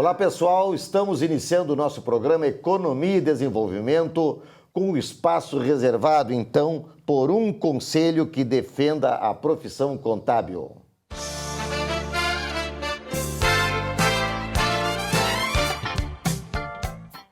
Olá pessoal, estamos iniciando o nosso programa Economia e Desenvolvimento com o espaço reservado então por um conselho que defenda a profissão contábil.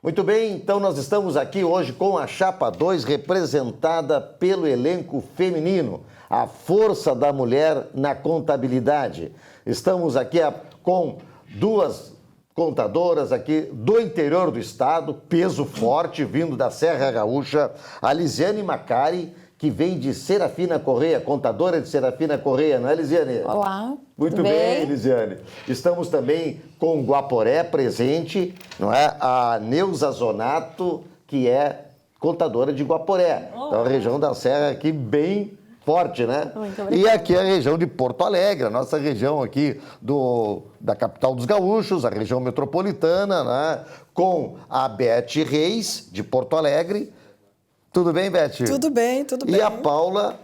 Muito bem, então nós estamos aqui hoje com a Chapa 2 representada pelo elenco feminino, a força da mulher na contabilidade. Estamos aqui com duas contadoras aqui do interior do estado, peso forte, vindo da Serra Gaúcha, a Lisiane Macari, que vem de Serafina Correia, contadora de Serafina Correia, não é, Lisiane? Olá. Muito bem, Lisiane. Estamos também com Guaporé presente, não é? A Neuza Zonato, que é contadora de Guaporé. Então, a região da Serra aqui bem forte, né? Muito obrigada. E aqui a região de Porto Alegre, a nossa região aqui da capital dos gaúchos, a região metropolitana, né? Com a Beth Reis, de Porto Alegre. Tudo bem, Beth? Tudo bem, tudo bem. E a Paula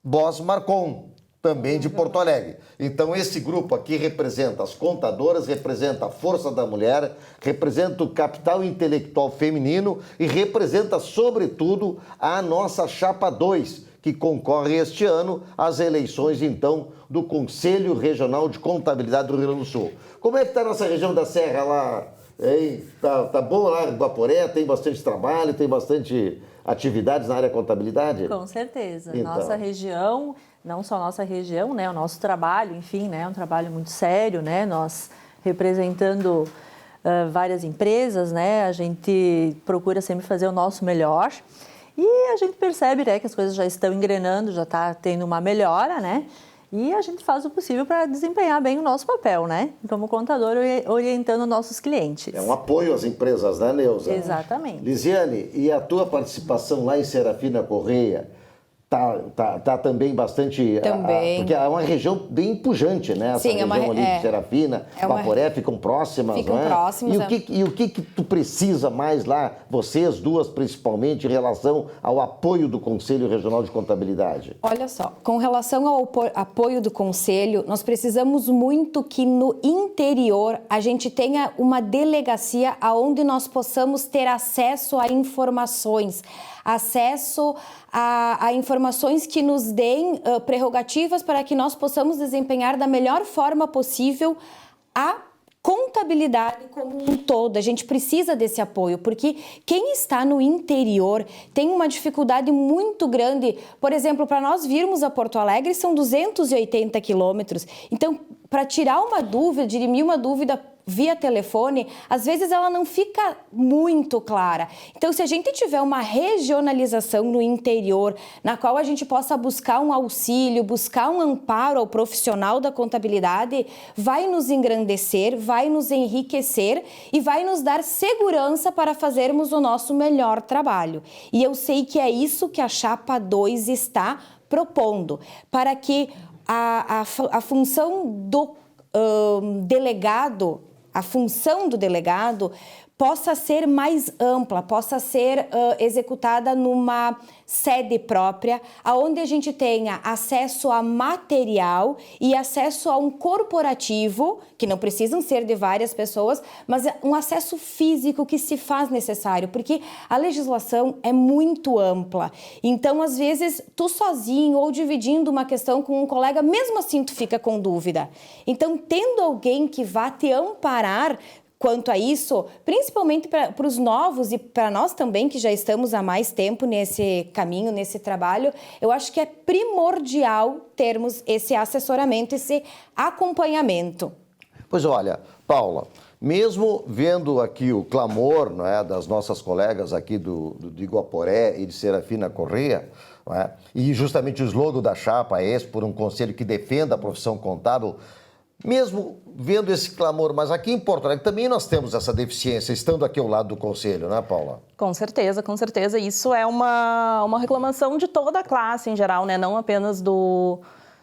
Bos Marcon, também de Porto Alegre. Então, esse grupo aqui representa as contadoras, representa a força da mulher, representa o capital intelectual feminino e representa, sobretudo, a nossa Chapa 2, que concorre este ano às eleições, então, do Conselho Regional de Contabilidade do Rio Grande do Sul. Como é que está a nossa região da Serra lá? Hein? Tá bom lá em Guaporé? Tem bastante trabalho, tem bastante atividades na área de contabilidade? Com certeza. Então. Nossa região, não só nossa região, né, o nosso trabalho, enfim, né, é um trabalho muito sério, né, nós representando várias empresas, né, a gente procura sempre fazer o nosso melhor e a gente percebe, né, que as coisas já estão engrenando, já está tendo uma melhora, né, e a gente faz o possível para desempenhar bem o nosso papel, né? Como contador, orientando nossos clientes. É um apoio às empresas, né, Neuza? Exatamente. Lisiane, e a tua participação lá em Serafina Correia tá também bastante... Também. Porque é uma região bem pujante, né? Essa Sim, região ali de Serafina, Guaporé, ficam próximas, Ficam não é? próximas, E o que tu precisa mais lá, vocês duas principalmente, em relação ao apoio do Conselho Regional de Contabilidade? Olha só, com relação ao apoio do Conselho, nós precisamos muito que no interior a gente tenha uma delegacia onde nós possamos ter acesso a informações, acesso a informações que nos deem prerrogativas para que nós possamos desempenhar da melhor forma possível a contabilidade como um todo. A gente precisa desse apoio, porque quem está no interior tem uma dificuldade muito grande. Por exemplo, para nós virmos a Porto Alegre são 280 quilômetros. Então, para tirar uma dúvida, dirimir uma dúvida via telefone, às vezes ela não fica muito clara. Então, se a gente tiver uma regionalização no interior, na qual a gente possa buscar um auxílio, buscar um amparo ao profissional da contabilidade, vai nos engrandecer, vai nos enriquecer e vai nos dar segurança para fazermos o nosso melhor trabalho. E eu sei que é isso que a Chapa 2 está propondo, para que a função do delegado, a função do delegado possa ser mais ampla, possa ser executada numa sede própria, onde a gente tenha acesso a material e acesso a um corporativo, que não precisam ser de várias pessoas, mas um acesso físico que se faz necessário, porque a legislação é muito ampla. Então, às vezes, tu sozinho ou dividindo uma questão com um colega, mesmo assim tu fica com dúvida. Então, tendo alguém que vá te amparar quanto a isso, principalmente para os novos e para nós também, que já estamos há mais tempo nesse caminho, nesse trabalho, eu acho que é primordial termos esse assessoramento, esse acompanhamento. Pois olha, Paula, mesmo vendo aqui o clamor, não é, das nossas colegas aqui de Guaporé e de Serafina Correia, não é, e justamente o slogan da Chapa é esse, por um conselho que defenda a profissão contábil, mesmo vendo esse clamor, mas aqui em Porto Alegre também nós temos essa deficiência, estando aqui ao lado do Conselho, né, Paula? Com certeza, com certeza. Isso é uma reclamação de toda a classe em geral, né? Não apenas do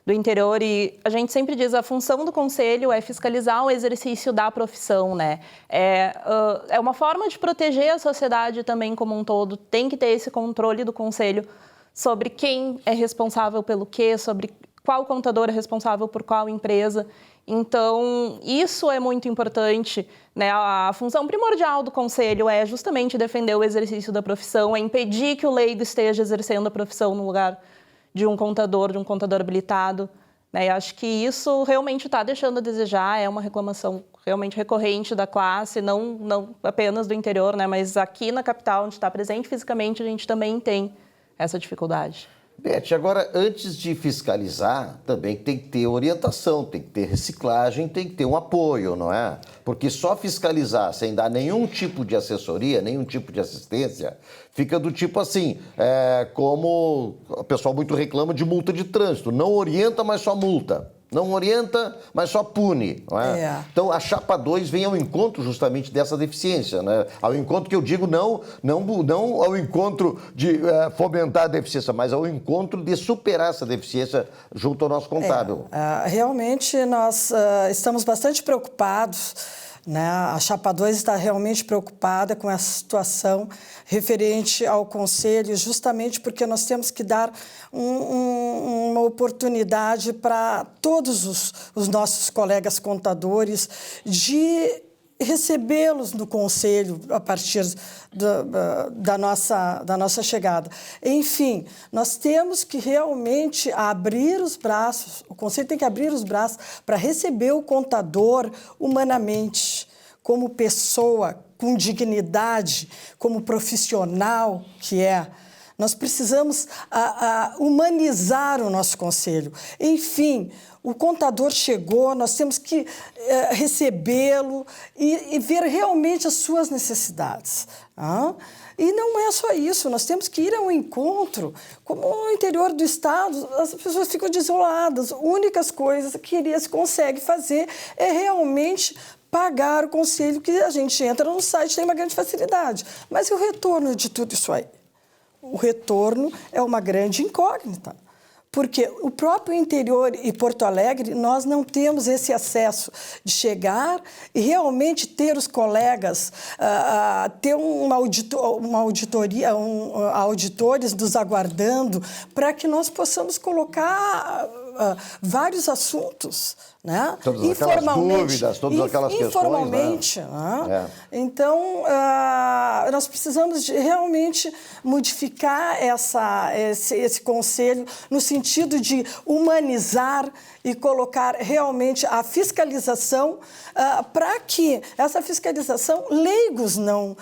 interior. E a gente sempre diz, a função do Conselho é fiscalizar o exercício da profissão, né? É uma forma de proteger a sociedade também como um todo. Tem que ter esse controle do Conselho sobre quem é responsável pelo quê, sobre qual contador é responsável por qual empresa. Então, isso é muito importante, né? A função primordial do conselho é justamente defender o exercício da profissão, é impedir que o leigo esteja exercendo a profissão no lugar de um contador habilitado. Né? E acho que isso realmente está deixando a desejar, é uma reclamação realmente recorrente da classe, não apenas do interior, né? Mas aqui na capital, onde está presente fisicamente, a gente também tem essa dificuldade. Beth, agora, antes de fiscalizar, também tem que ter orientação, tem que ter reciclagem, tem que ter um apoio, não é? Porque só fiscalizar sem dar nenhum tipo de assessoria, nenhum tipo de assistência, fica do tipo assim, como o pessoal muito reclama de multa de trânsito. Não orienta, mas só multa. Não orienta, mas só pune. Não é? Então, a Chapa 2 vem ao encontro justamente dessa deficiência. Né? Ao encontro que eu digo, não ao encontro de fomentar a deficiência, mas ao encontro de superar essa deficiência junto ao nosso contábil. Realmente, nós estamos bastante preocupados. Né? A Chapa 2 está realmente preocupada com essa situação referente ao Conselho, justamente porque nós temos que dar uma oportunidade para todos os nossos colegas contadores de recebê-los no Conselho a partir da nossa chegada. Enfim, nós temos que realmente abrir os braços, o Conselho tem que abrir os braços para receber o contador humanamente, como pessoa, com dignidade, como profissional que é. Nós precisamos humanizar o nosso Conselho. Enfim, o contador chegou, nós temos que recebê-lo e ver realmente as suas necessidades. E não é só isso, nós temos que ir ao encontro. Como no interior do Estado, as pessoas ficam desoladas. As únicas coisas que eles conseguem fazer é realmente pagar o Conselho, que a gente entra no site, tem uma grande facilidade. Mas e o retorno de tudo isso aí? O retorno é uma grande incógnita, porque o próprio interior e Porto Alegre, nós não temos esse acesso de chegar e realmente ter os colegas, ter uma auditoria, auditores nos aguardando para que nós possamos colocar vários assuntos, né? Todas aquelas dúvidas, todas aquelas questões. Informalmente. Né? Então, nós precisamos realmente modificar esse conselho no sentido de humanizar e colocar realmente a fiscalização para que essa fiscalização, leigos não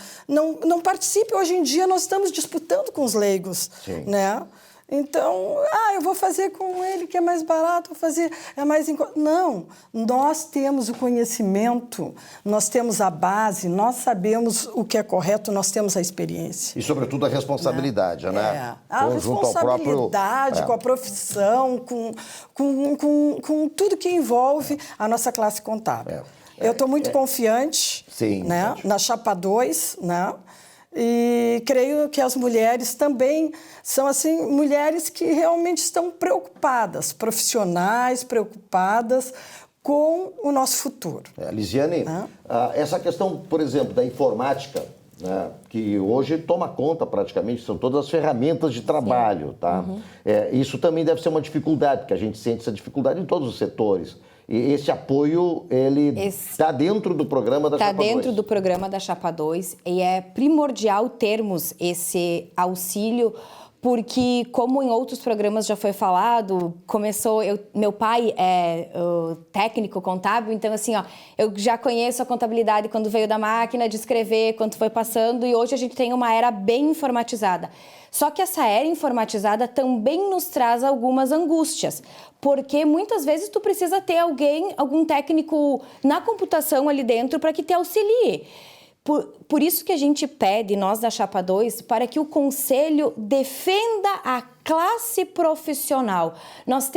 participem. Hoje em dia, nós estamos disputando com os leigos, né? Então, eu vou fazer com ele que é mais barato, vou fazer, é mais... Não, nós temos o conhecimento, nós temos a base, nós sabemos o que é correto, nós temos a experiência. E, sobretudo, a responsabilidade, né? A responsabilidade com a profissão, com tudo que envolve a nossa classe contábil. Eu estou muito confiante, né, na Chapa 2, né? E creio que as mulheres também são assim, mulheres que realmente estão preocupadas, profissionais, preocupadas com o nosso futuro. Lisiane, essa questão, por exemplo, da informática, né, que hoje toma conta praticamente, são todas as ferramentas de trabalho, tá? Isso também deve ser uma dificuldade, porque a gente sente essa dificuldade em todos os setores. E esse apoio, ele está dentro do programa da Chapa 2? Está dentro do programa da Chapa 2 e é primordial termos esse auxílio, porque, como em outros programas já foi falado, meu pai é técnico contábil, então assim, eu já conheço a contabilidade quando veio da máquina de escrever, quando foi passando, e hoje a gente tem uma era bem informatizada. Só que essa era informatizada também nos traz algumas angústias, porque muitas vezes tu precisa ter algum técnico na computação ali dentro para que te auxilie. Por isso que a gente pede, nós da Chapa 2, para que o Conselho defenda a classe profissional. Nós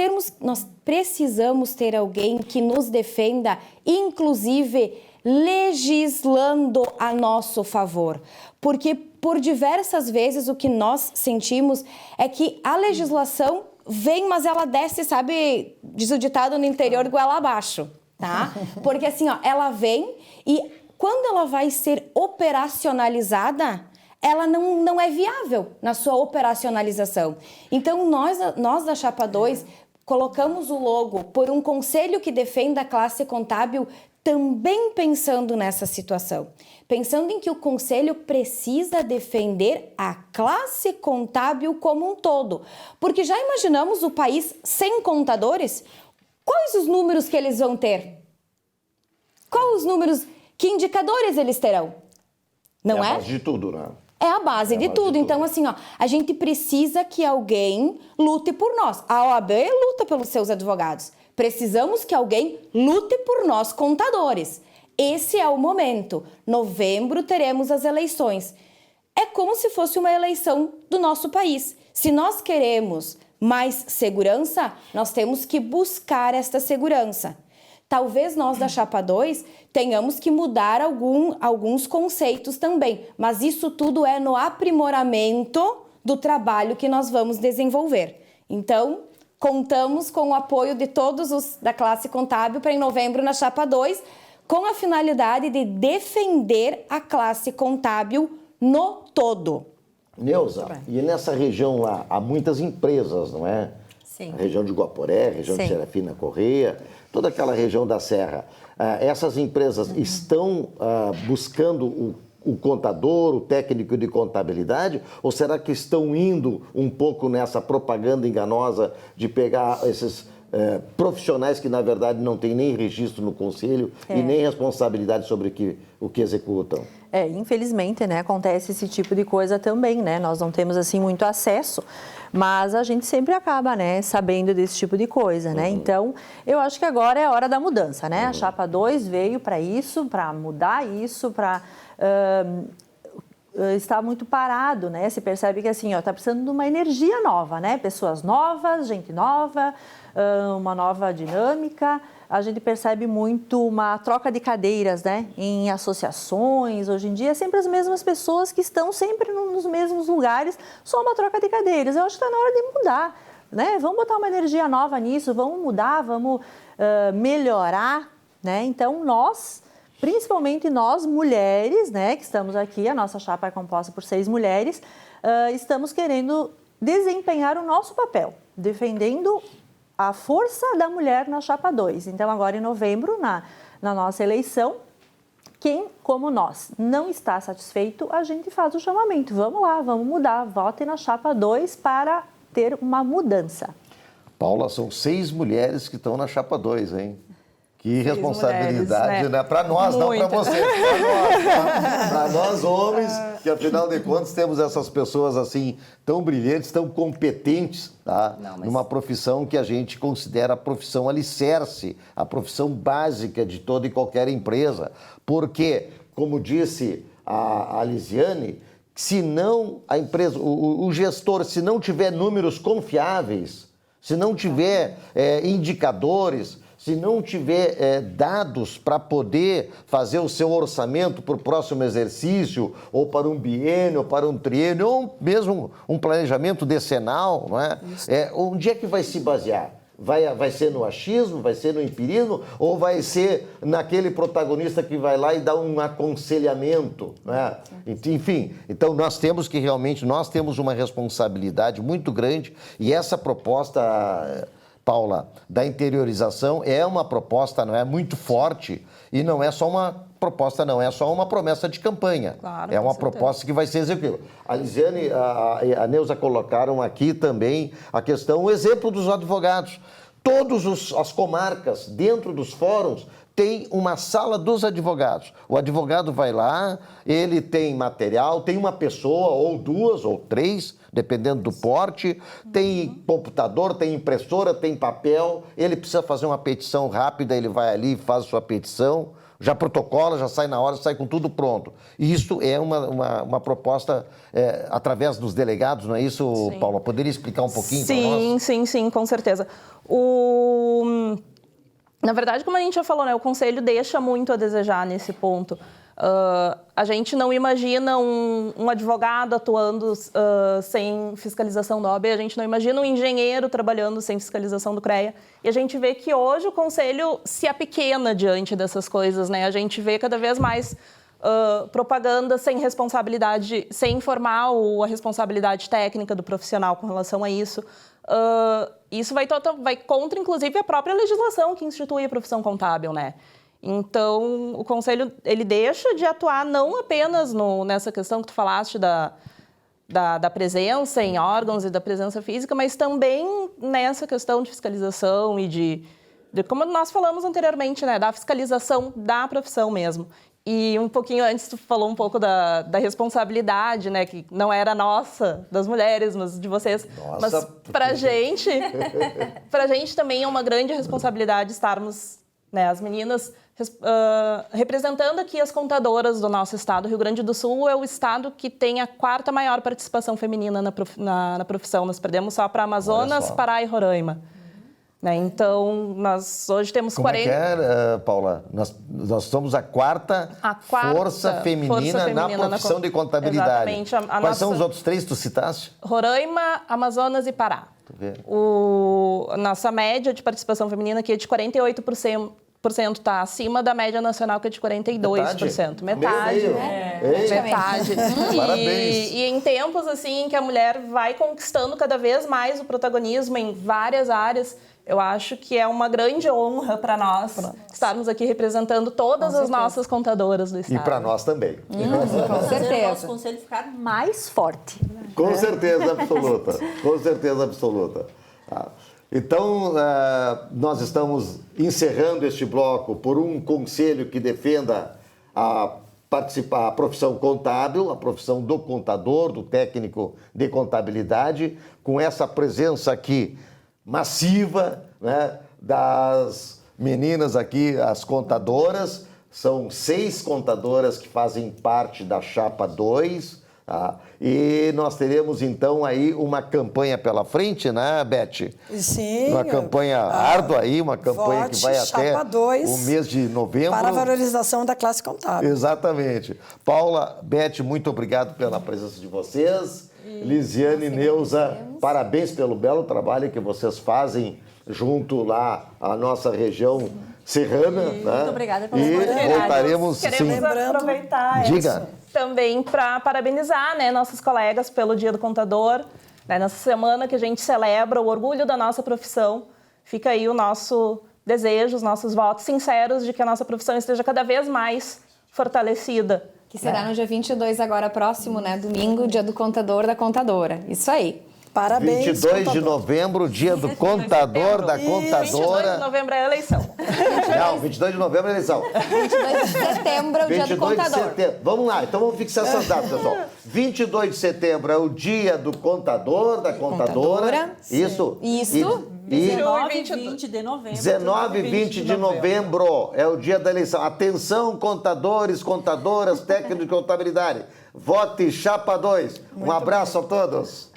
precisamos ter alguém que nos defenda, inclusive legislando a nosso favor. Porque por diversas vezes o que nós sentimos é que a legislação vem, mas ela desce, sabe, diz o ditado no interior, goela abaixo, tá? Porque assim, ela vem e quando ela vai ser operacionalizada, ela não é viável na sua operacionalização. Então, nós da Chapa 2 colocamos o logo por um conselho que defenda a classe contábil também pensando nessa situação. Pensando em que o conselho precisa defender a classe contábil como um todo. Porque já imaginamos o país sem contadores? Quais os números que eles vão ter? Quais os números, que indicadores eles terão? Não é? A base de tudo, né? É a base de tudo. Então, assim, ó, a gente precisa que alguém lute por nós. A OAB luta pelos seus advogados. Precisamos que alguém lute por nós, contadores. Esse é o momento. Novembro teremos as eleições. É como se fosse uma eleição do nosso país. Se nós queremos mais segurança, nós temos que buscar esta segurança. Talvez nós da Chapa 2 tenhamos que mudar alguns conceitos também, mas isso tudo é no aprimoramento do trabalho que nós vamos desenvolver. Então, contamos com o apoio de todos os da classe contábil para em novembro na Chapa 2, com a finalidade de defender a classe contábil no todo. Neuza, e nessa região lá, há muitas empresas, não é? Sim. A região de Guaporé, a região de Sim. Serafina Correia, toda aquela região da Serra. Essas empresas estão buscando o contador, o técnico de contabilidade, ou será que estão indo um pouco nessa propaganda enganosa de pegar esses profissionais que, na verdade, não têm nem registro no conselho e nem responsabilidade sobre o que executam? Infelizmente, né, acontece esse tipo de coisa também, né? Nós não temos, assim, muito acesso, mas a gente sempre acaba, né, sabendo desse tipo de coisa, né? Então, eu acho que agora é a hora da mudança, né? A Chapa 2 veio para isso, para mudar isso, para... está muito parado, né? Se percebe que, assim, está precisando de uma energia nova, né? Pessoas novas, gente nova, uma nova dinâmica. A gente percebe muito uma troca de cadeiras, né? Em associações, hoje em dia, é sempre as mesmas pessoas que estão sempre nos mesmos lugares, só uma troca de cadeiras. Eu acho que está na hora de mudar, né? Vamos botar uma energia nova nisso, vamos mudar, vamos melhorar, né? Então, principalmente nós, mulheres, né, que estamos aqui, a nossa chapa é composta por 6 mulheres, estamos querendo desempenhar o nosso papel, defendendo a força da mulher na Chapa 2. Então, agora em novembro, na nossa eleição, quem, como nós, não está satisfeito, a gente faz o chamamento. Vamos lá, vamos mudar, votem na Chapa 2 para ter uma mudança. Paula, são 6 mulheres que estão na Chapa 2, hein? Que responsabilidade, mulheres, né? Para nós, Muito. não para vocês. Para nós, homens, que afinal de contas temos essas pessoas assim, tão brilhantes, tão competentes, tá? Numa profissão que a gente considera a profissão alicerce, a profissão básica de toda e qualquer empresa. Porque, como disse a Lisiane, se não a empresa, o gestor, se não tiver números confiáveis, se não tiver indicadores, se não tiver dados para poder fazer o seu orçamento para o próximo exercício, ou para um biênio, ou para um triênio, ou mesmo um planejamento decenal, não é? Onde é que vai se basear? Vai ser no achismo, vai ser no empirismo, ou vai ser naquele protagonista que vai lá e dá um aconselhamento, não é? Enfim, então nós temos uma responsabilidade muito grande, e essa proposta, Paula, da interiorização é uma proposta, não é, muito forte, e não é só uma proposta, não é só uma promessa de campanha. Claro, é uma proposta que vai ser executiva. A Lisiane e a Neuza colocaram aqui também a questão, o exemplo dos advogados. Todas as comarcas dentro dos fóruns tem uma sala dos advogados. O advogado vai lá, ele tem material, tem uma pessoa, ou 2 ou 3, dependendo do porte, tem computador, tem impressora, tem papel, ele precisa fazer uma petição rápida, ele vai ali e faz a sua petição, já protocola, já sai na hora, sai com tudo pronto. E isso é uma proposta através dos delegados, não é isso, sim. Paula? Poderia explicar um pouquinho para nós? Sim, com certeza. Na verdade, como a gente já falou, né, o Conselho deixa muito a desejar nesse ponto. A gente não imagina um advogado atuando sem fiscalização da OAB, a gente não imagina um engenheiro trabalhando sem fiscalização do CREA. E a gente vê que hoje o Conselho se apequena diante dessas coisas, né? A gente vê cada vez mais propaganda sem responsabilidade, sem informar a responsabilidade técnica do profissional com relação a isso. Isso vai contra, inclusive, a própria legislação que institui a profissão contábil, né? Então, o Conselho, ele deixa de atuar não apenas nessa questão que tu falaste da presença em órgãos e da presença física, mas também nessa questão de fiscalização e de como nós falamos anteriormente, né, da fiscalização da profissão mesmo. E um pouquinho antes tu falou um pouco da responsabilidade, né, que não era nossa, das mulheres, mas de vocês. Nossa, mas pra gente também é uma grande responsabilidade estarmos, né, as meninas representando aqui as contadoras do nosso estado. O Rio Grande do Sul é o estado que tem a 4ª maior participação feminina na profissão. Nós perdemos só para Amazonas, Pará e Roraima. Né? Então, nós hoje temos Como 40... Como é que é, Paula? Nós somos a quarta força feminina na profissão de contabilidade. Exatamente. Quais são os outros 3 que tu citaste? Roraima, Amazonas e Pará. A nossa média de participação feminina aqui é de 48%. Está acima da média nacional, que é de 42%. Metade. Metade. Parabéns. E em tempos assim que a mulher vai conquistando cada vez mais o protagonismo em várias áreas, eu acho que é uma grande honra para nós estarmos aqui representando todas as nossas contadoras do estado. E para nós também. Com certeza. O nosso conselho ficar mais forte. Com certeza absoluta. Com certeza absoluta. Então, nós estamos encerrando este bloco por um conselho que defenda a profissão contábil, a profissão do contador, do técnico de contabilidade, com essa presença aqui massiva, né, das meninas aqui, as contadoras. São 6 contadoras que fazem parte da Chapa 2, tá? E nós teremos, então, aí uma campanha pela frente, né, Beth? Sim. Uma campanha árdua aí, uma campanha que vai até o mês de novembro. Para a valorização da classe contábil. Exatamente. Paula, Beth, muito obrigado pela presença de vocês. Lisiane e Neuza, parabéns pelo belo trabalho que vocês fazem junto lá à nossa região serrana. Né? Muito obrigada pela oportunidade. E voltaremos, Queremos aproveitar Diga. Também para parabenizar, né, nossos colegas pelo Dia do Contador, né, nessa semana que a gente celebra o orgulho da nossa profissão. Fica aí o nosso desejo, os nossos votos sinceros de que a nossa profissão esteja cada vez mais fortalecida. Que será no dia 22 agora próximo, né? Domingo, dia do contador, da contadora. Isso aí. Parabéns, 22 contador. de novembro, dia do contador, da contadora. 22 de novembro é a eleição. Não, 22 de novembro é a eleição. 22 de setembro é o dia do contador. Vamos lá, então vamos fixar essas datas, pessoal. 22 de setembro é o dia do contador, da contadora. Isso. Isso. 19 e 20 de novembro. 19 e 20 de novembro é o dia da eleição. Atenção, contadores, contadoras, técnicos de contabilidade. Vote Chapa 2. Um abraço a todos.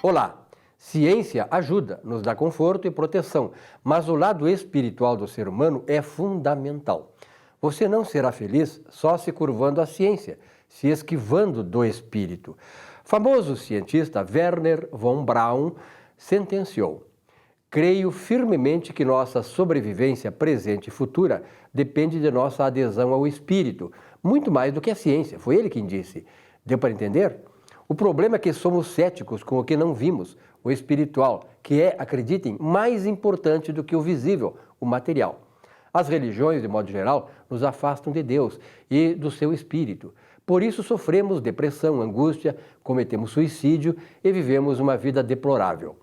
Olá! Ciência ajuda, nos dá conforto e proteção, mas o lado espiritual do ser humano é fundamental. Você não será feliz só se curvando à ciência, se esquivando do espírito. Famoso cientista Wernher von Braun sentenciou: creio firmemente que nossa sobrevivência presente e futura depende de nossa adesão ao espírito, muito mais do que a ciência. Foi ele quem disse. Deu para entender? O problema é que somos céticos com o que não vimos, o espiritual, que é, acreditem, mais importante do que o visível, o material. As religiões, de modo geral, nos afastam de Deus e do seu espírito. Por isso sofremos depressão, angústia, cometemos suicídio e vivemos uma vida deplorável.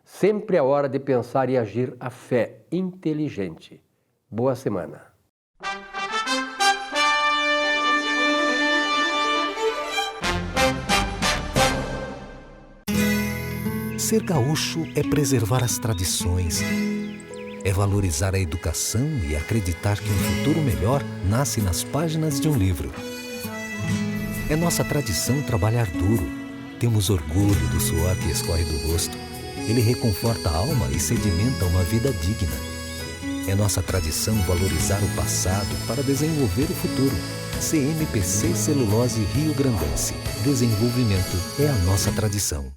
Sempre é hora de pensar e agir a fé inteligente. Boa semana. Ser gaúcho é preservar as tradições, é valorizar a educação e acreditar que um futuro melhor nasce nas páginas de um livro. É nossa tradição trabalhar duro. Temos orgulho do suor que escorre do rosto. Ele reconforta a alma e sedimenta uma vida digna. É nossa tradição valorizar o passado para desenvolver o futuro. CMPC Celulose Rio Grandense. Desenvolvimento é a nossa tradição.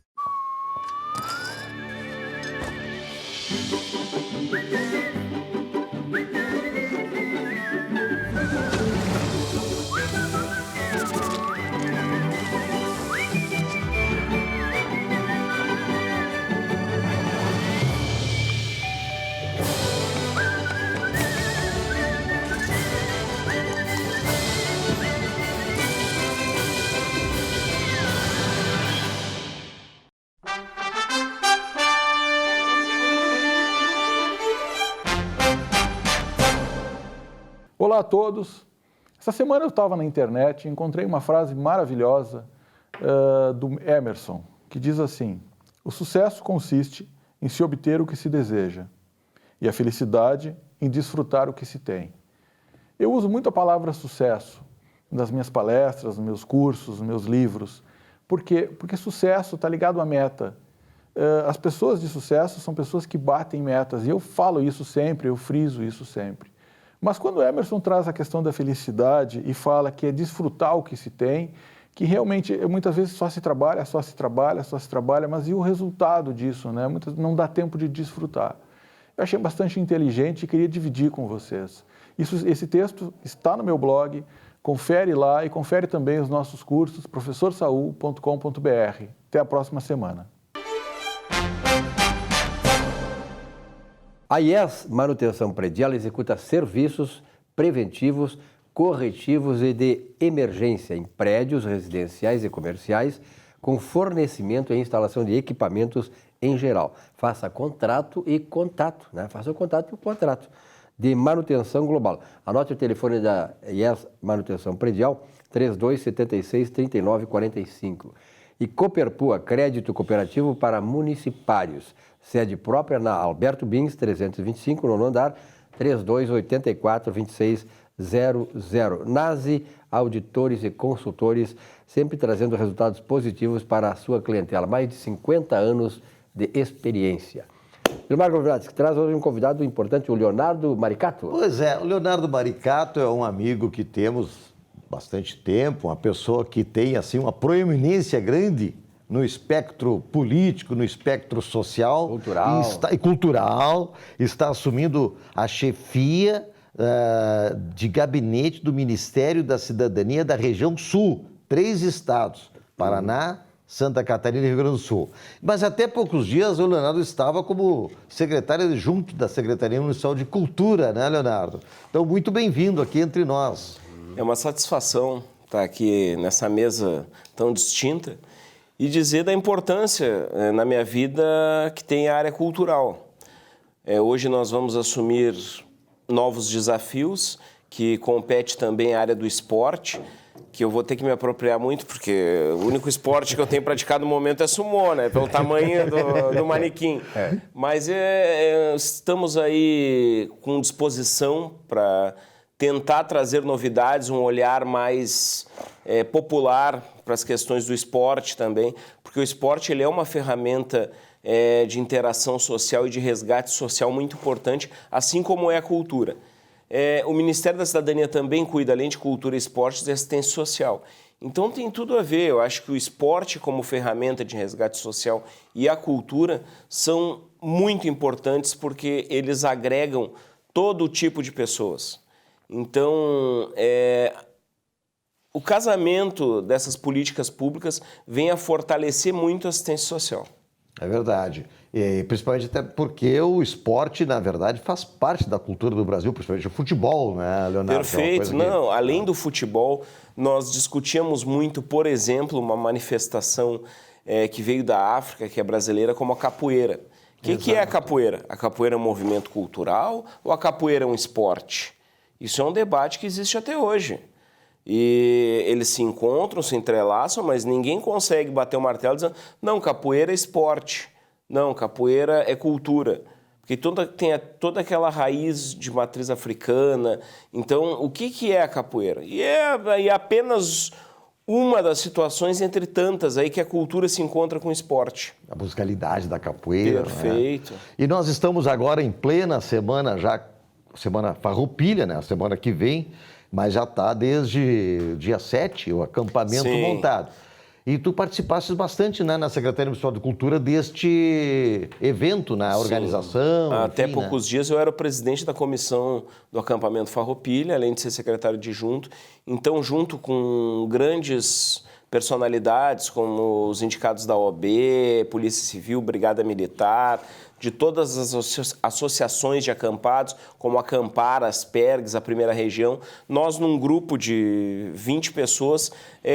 Olá a todos. Essa semana eu estava na internet e encontrei uma frase maravilhosa do Emerson, que diz assim: o sucesso consiste em se obter o que se deseja e a felicidade em desfrutar o que se tem. Eu uso muito a palavra sucesso nas minhas palestras, nos meus cursos, nos meus livros. Por quê? Porque sucesso está ligado à meta. As pessoas de sucesso são pessoas que batem metas, e eu falo isso sempre, eu friso isso sempre. Mas quando o Emerson traz a questão da felicidade e fala que é desfrutar o que se tem, que realmente muitas vezes só se trabalha, mas e o resultado disso, né? Não dá tempo de desfrutar. Eu achei bastante inteligente e queria dividir com vocês. Esse texto está no meu blog, confere lá e confere também os nossos cursos, professorsaul.com.br. Até a próxima semana. A IES Manutenção Predial executa serviços preventivos, corretivos e de emergência em prédios residenciais e comerciais, com fornecimento e instalação de equipamentos em geral. Faça contrato e contato, né? Faça o contato e o contrato de manutenção global. Anote o telefone da IES Manutenção Predial, 3276-3945. E Cooperpua, crédito cooperativo para municipários. Sede própria na Alberto Bins, 325, no andar, 3284-2600. NASE, auditores e consultores, sempre trazendo resultados positivos para a sua clientela. Mais de 50 anos de experiência. Leomar Governati, que traz hoje um convidado importante, o Leonardo Maricato. Pois é, o Leonardo Maricato é um amigo que temos bastante tempo, uma pessoa que tem assim uma proeminência grande no espectro político, no espectro social e cultural, está assumindo a chefia de gabinete do Ministério da Cidadania da região Sul, 3 estados, Paraná, Santa Catarina e Rio Grande do Sul. Mas até poucos dias o Leonardo estava como secretário adjunto da Secretaria Municipal de Cultura, né, Leonardo? Então, muito bem-vindo aqui entre nós. É uma satisfação estar aqui nessa mesa tão distinta e dizer da importância na minha vida que tem a área cultural. Hoje nós vamos assumir novos desafios, que compete também a área do esporte, que eu vou ter que me apropriar muito, porque o único esporte que eu tenho praticado no momento é sumô, né? Pelo tamanho do manequim. Mas estamos aí com disposição para tentar trazer novidades, um olhar mais popular para as questões do esporte também, porque o esporte ele é uma ferramenta de interação social e de resgate social muito importante, assim como é a cultura. O Ministério da Cidadania também cuida, além de cultura e esportes, de assistência social. Então tem tudo a ver. Eu acho que o esporte como ferramenta de resgate social e a cultura são muito importantes porque eles agregam todo tipo de pessoas. Então, o casamento dessas políticas públicas vem a fortalecer muito a assistência social. É verdade. E principalmente até porque o esporte, na verdade, faz parte da cultura do Brasil, principalmente o futebol, né, Leonardo? Perfeito. Não, além do futebol, nós discutíamos muito, por exemplo, uma manifestação que veio da África, que é brasileira, como a capoeira. O que é a capoeira? A capoeira é um movimento cultural ou a capoeira é um esporte? Isso é um debate que existe até hoje. E eles se encontram, se entrelaçam, mas ninguém consegue bater o martelo dizendo não, capoeira é esporte, não, capoeira é cultura. Porque tem toda aquela raiz de matriz africana. Então, o que é a capoeira? E é apenas uma das situações entre tantas aí que a cultura se encontra com o esporte. A musicalidade da capoeira. Perfeito. Né? E nós estamos agora em plena semana, semana farroupilha, né? A semana que vem, mas já está desde dia 7, o acampamento montado. E tu participaste bastante, né, na Secretaria Municipal de Cultura deste evento, na organização. Até poucos dias eu era o presidente da comissão do acampamento Farroupilha, além de ser secretário adjunto. Então, junto com grandes personalidades como os indicados da OAB, Polícia Civil, Brigada Militar, de todas as associações de acampados, como Acampar, Asperges, a Primeira Região. Nós, num grupo de 20 pessoas,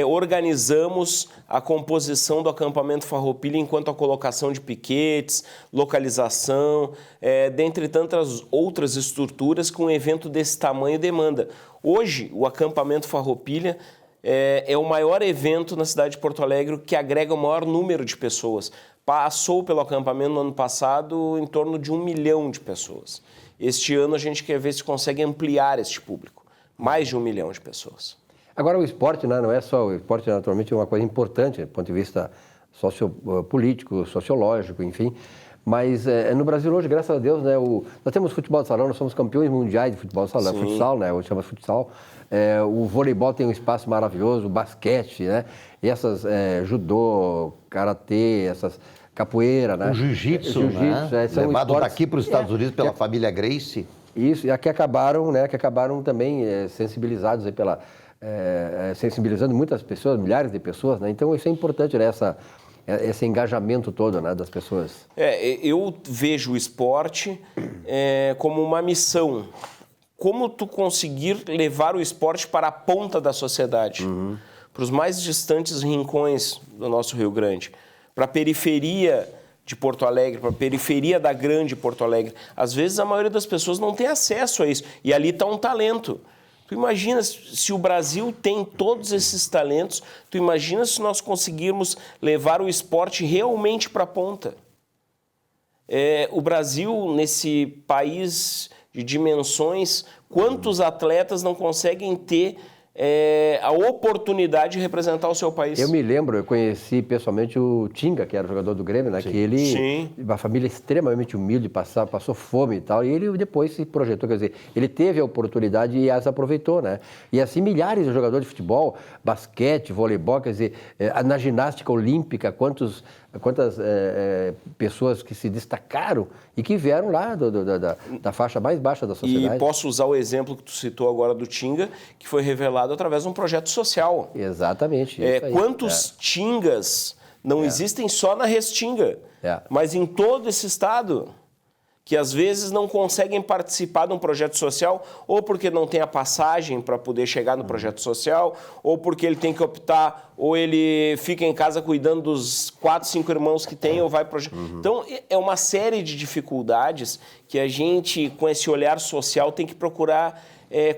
organizamos a composição do acampamento Farroupilha enquanto a colocação de piquetes, localização, dentre tantas outras estruturas que um evento desse tamanho demanda. Hoje, o acampamento Farroupilha é o maior evento na cidade de Porto Alegre que agrega o maior número de pessoas. Passou pelo acampamento no ano passado em torno de 1 milhão de pessoas. Este ano a gente quer ver se consegue ampliar este público. Mais de 1 milhão de pessoas. Agora, o esporte, né, não é só... O esporte, naturalmente, é uma coisa importante do ponto de vista sociopolítico, sociológico, enfim. Mas no Brasil hoje, graças a Deus, né, nós temos futebol de salão, nós somos campeões mundiais de futebol de salão, futsal, né, hoje chama futsal. O voleibol tem um espaço maravilhoso, o basquete, né, e essas judô, karatê, essas capoeira, né. O jiu-jitsu, né, levado daqui para os Estados Unidos pela família Gracie. Isso, e que acabaram também sensibilizados aí sensibilizando muitas pessoas, milhares de pessoas, né, então isso é importante, né, esse engajamento todo, né, das pessoas. Eu vejo o esporte como uma missão. Como tu conseguir levar o esporte para a ponta da sociedade, para os mais distantes rincões do nosso Rio Grande, para a periferia de Porto Alegre, para a periferia da grande Porto Alegre. Às vezes a maioria das pessoas não tem acesso a isso, e ali está um talento. Tu imagina se o Brasil tem todos esses talentos, tu imagina se nós conseguirmos levar o esporte realmente para a ponta. O Brasil, nesse país de dimensões, quantos atletas não conseguem ter a oportunidade de representar o seu país? Eu me lembro, eu conheci pessoalmente o Tinga, que era jogador do Grêmio, né? Sim. Que ele, uma família extremamente humilde, passou fome e tal, e ele depois se projetou, quer dizer, ele teve a oportunidade e as aproveitou, né? E assim milhares de jogadores de futebol, basquete, voleibol, quer dizer, na ginástica olímpica, quantas pessoas que se destacaram e que vieram lá da faixa mais baixa da sociedade. E posso usar o exemplo que tu citou agora do Tinga, que foi revelado através de um projeto social. Exatamente. Quantos Tingas não existem só na Restinga, mas em todo esse estado, que às vezes não conseguem participar de um projeto social, ou porque não tem a passagem para poder chegar no projeto social, ou porque ele tem que optar, ou ele fica em casa cuidando dos 4, 5 irmãos que tem, ou vai para Então, é uma série de dificuldades que a gente, com esse olhar social, tem que procurar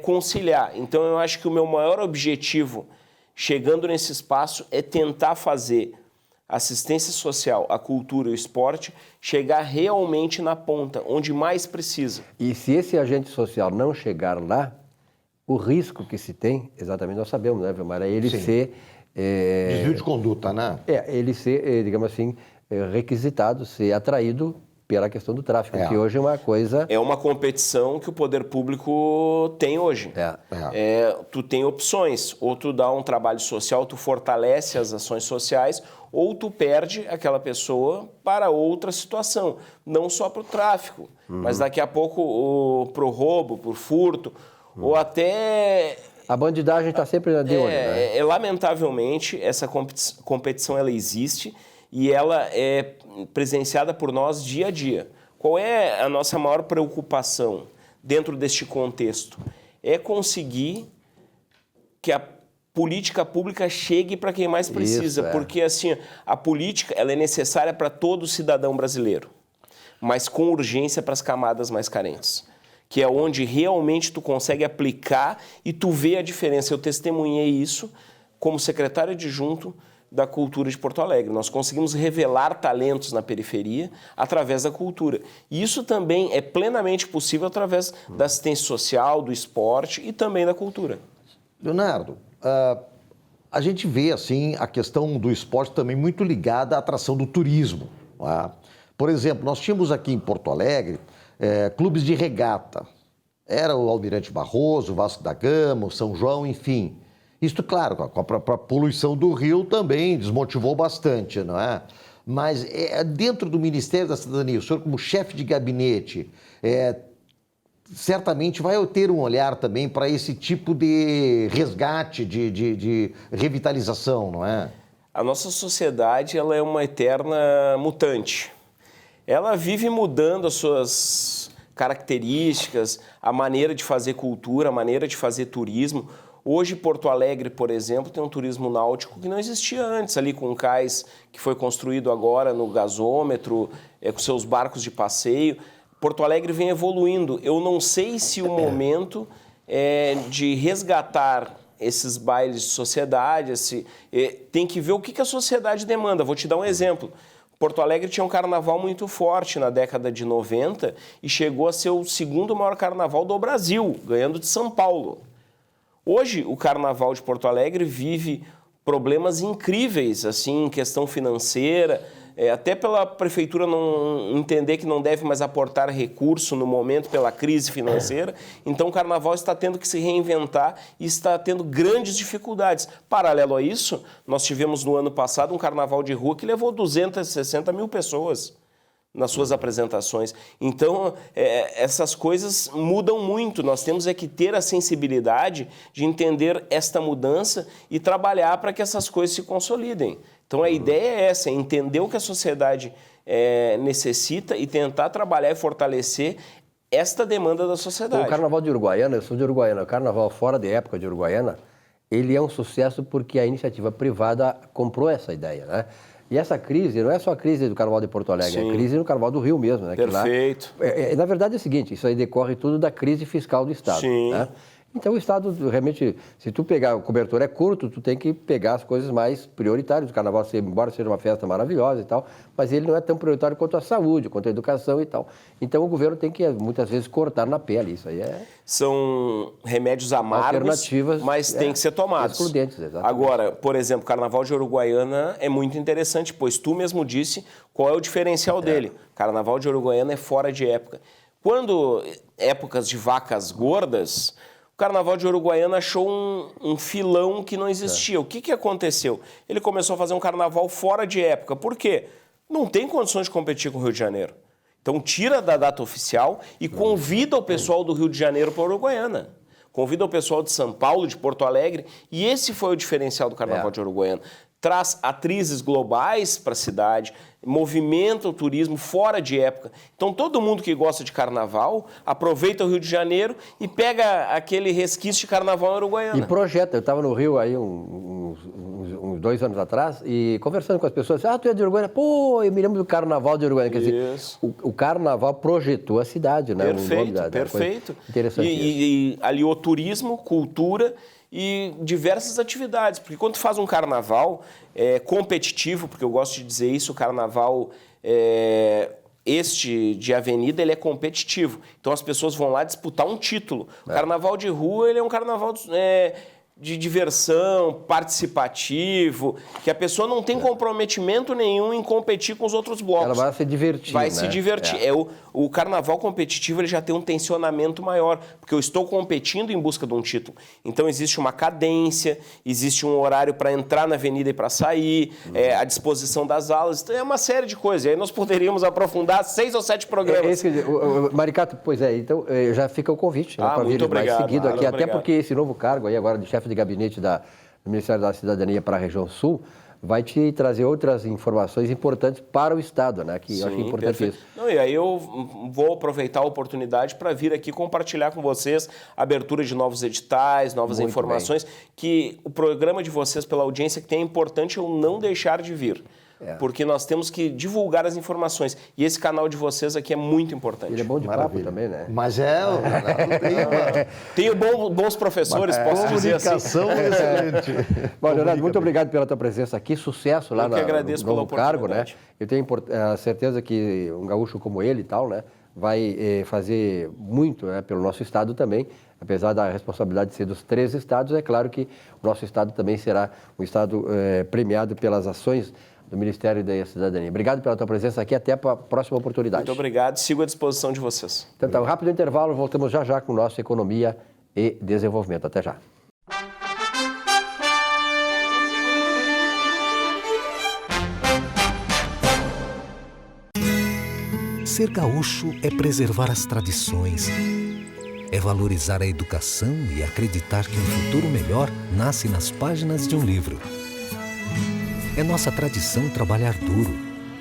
conciliar. Então, eu acho que o meu maior objetivo, chegando nesse espaço, é tentar fazer assistência social, a cultura e o esporte chegar realmente na ponta, onde mais precisa. E se esse agente social não chegar lá, o risco que se tem, exatamente nós sabemos, né, Vilmar, é ele ser... desvio de conduta, né? Ele ser, digamos assim, requisitado, ser atraído pela questão do tráfico, que hoje é uma coisa... É uma competição que o poder público tem hoje. Tu tem opções, ou tu dá um trabalho social, tu fortalece as ações sociais, ou tu perde aquela pessoa para outra situação, não só para o tráfico, mas daqui a pouco para o roubo, para o furto, ou até... A bandidagem está sempre de olho, né? Lamentavelmente, essa competição ela existe e ela é presenciada por nós dia a dia. Qual é a nossa maior preocupação dentro deste contexto? É conseguir que a política pública chegue para quem mais precisa, porque assim, a política ela é necessária para todo cidadão brasileiro, mas com urgência para as camadas mais carentes, que é onde realmente tu consegue aplicar e tu vê a diferença. Eu testemunhei isso como secretário adjunto da Cultura de Porto Alegre. Nós conseguimos revelar talentos na periferia através da cultura. E isso também é plenamente possível através da assistência social, do esporte e também da cultura. Leonardo, a gente vê assim a questão do esporte também muito ligada à atração do turismo. Por exemplo, nós tínhamos aqui em Porto Alegre clubes de regata. Era o Almirante Barroso, o Vasco da Gama, o São João, enfim. Isso, claro, com a poluição do rio também desmotivou bastante, não é? Mas dentro do Ministério da Cidadania, o senhor como chefe de gabinete, certamente vai ter um olhar também para esse tipo de resgate, de revitalização, não é? A nossa sociedade, ela é uma eterna mutante. Ela vive mudando as suas características, a maneira de fazer cultura, a maneira de fazer turismo. Hoje, Porto Alegre, por exemplo, tem um turismo náutico que não existia antes, ali com o cais que foi construído agora no gasômetro, com seus barcos de passeio. Porto Alegre vem evoluindo. Eu não sei se o momento é de resgatar esses bailes de sociedade, tem que ver o que a sociedade demanda. Vou te dar um exemplo. Porto Alegre tinha um carnaval muito forte na década de 90 e chegou a ser o segundo maior carnaval do Brasil, ganhando de São Paulo. Hoje, o carnaval de Porto Alegre vive problemas incríveis, assim, em questão financeira, até pela prefeitura não entender que não deve mais aportar recurso no momento pela crise financeira. Então, o carnaval está tendo que se reinventar e está tendo grandes dificuldades. Paralelo a isso, nós tivemos no ano passado um carnaval de rua que levou 260 mil pessoas nas suas apresentações. Então, essas coisas mudam muito. Nós temos que ter a sensibilidade de entender esta mudança e trabalhar para que essas coisas se consolidem. Então, a ideia é essa, é entender o que a sociedade necessita e tentar trabalhar e fortalecer esta demanda da sociedade. O Carnaval de Uruguaiana, eu sou de Uruguaiana, o Carnaval fora de época de Uruguaiana, ele é um sucesso porque a iniciativa privada comprou essa ideia, né? E essa crise não é só a crise do Carnaval de Porto Alegre, Sim. é a crise no Carnaval do Rio mesmo, né? Perfeito. Que lá, na verdade é o seguinte, isso aí decorre tudo da crise fiscal do Estado. Sim. Né? Então o Estado realmente, se tu pegar, o cobertor é curto, tu tem que pegar as coisas mais prioritárias. O Carnaval, embora seja uma festa maravilhosa e tal, mas ele não é tão prioritário quanto a saúde, quanto a educação e tal. Então o governo tem que, muitas vezes, cortar na pele. Isso aí é... São remédios amargos, Alternativas, mas tem que ser tomados. excludentes, exatamente. Agora, por exemplo, o Carnaval de Uruguaiana é muito interessante, pois tu mesmo disse qual é o diferencial dele. Carnaval de Uruguaiana é fora de época. Quando épocas de vacas gordas, o Carnaval de Uruguaiana achou um filão que não existia. O que aconteceu? Ele começou a fazer um carnaval fora de época. Por quê? Não tem condições de competir com o Rio de Janeiro. Então tira da data oficial e convida o pessoal do Rio de Janeiro para a Uruguaiana. Convida o pessoal de São Paulo, de Porto Alegre, e esse foi o diferencial do Carnaval de Uruguaiana. Traz atrizes globais para a cidade, movimenta o turismo fora de época. Então, todo mundo que gosta de carnaval aproveita o Rio de Janeiro e pega aquele resquício de carnaval em Uruguaiana. E projeta. Eu estava no Rio aí uns 2 anos atrás e conversando com as pessoas, tu é de Uruguaiana? Pô, eu me lembro do Carnaval de Uruguaiana. Quer dizer, o Carnaval projetou a cidade, né? Perfeito, perfeito. Interessante e aliou turismo, cultura e diversas atividades, porque quando tu faz um carnaval competitivo, porque eu gosto de dizer isso, o carnaval este de avenida, ele é competitivo. Então as pessoas vão lá disputar um título. O carnaval de rua, ele é um carnaval de diversão, participativo, que a pessoa não tem comprometimento nenhum em competir com os outros blocos. Ela vai se divertir, Vai se divertir. O carnaval competitivo, ele já tem um tensionamento maior, porque eu estou competindo em busca de um título. Então existe uma cadência, existe um horário para entrar na avenida e para sair, a disposição das alas, então é uma série de coisas. E aí nós poderíamos aprofundar 6 ou 7 programas. Maricato, pois é, então já fica o convite para vir mais seguido aqui, até porque esse novo cargo aí agora de chefe de gabinete do Ministério da Cidadania para a região sul vai te trazer outras informações importantes para o Estado, né? Que eu acho importante isso. Não, e aí eu vou aproveitar a oportunidade para vir aqui compartilhar com vocês a abertura de novos editais, novas informações, que o programa de vocês, pela audiência que tem, é importante eu não deixar de vir. Porque nós temos que divulgar as informações. E esse canal de vocês aqui é muito importante. Ele é bom de papo também, né? Mas tenho bons professores, posso dizer assim. Comunicação excelente. Bom, Leonardo, muito obrigado pela tua presença aqui. Sucesso lá no novo cargo, né? Eu tenho a certeza que um gaúcho como ele e tal, né? Vai fazer muito, né, pelo nosso Estado também. Apesar da responsabilidade de ser dos 3 estados, é claro que o nosso Estado também será um Estado premiado pelas ações do Ministério da Cidadania. Obrigado pela tua presença aqui, até a próxima oportunidade. Muito obrigado, sigo à disposição de vocês. Então tá, um rápido intervalo, voltamos já com o nosso Economia e Desenvolvimento. Até já. Ser gaúcho é preservar as tradições, É valorizar a educação e acreditar que um futuro melhor nasce nas páginas de um livro. É nossa tradição trabalhar duro.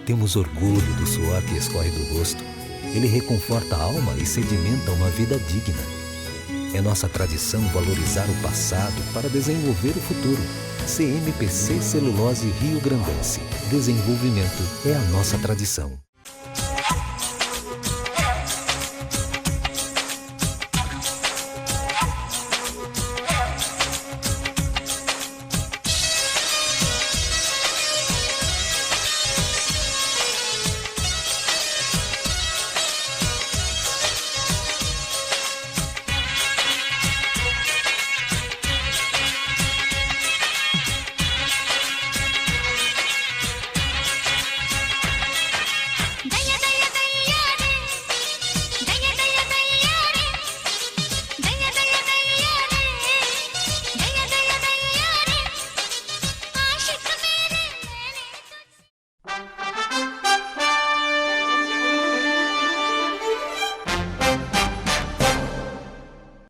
Temos orgulho do suor que escorre do rosto. Ele reconforta a alma e sedimenta uma vida digna. É nossa tradição valorizar o passado para desenvolver o futuro. CMPC Celulose Rio Grandense. Desenvolvimento é a nossa tradição.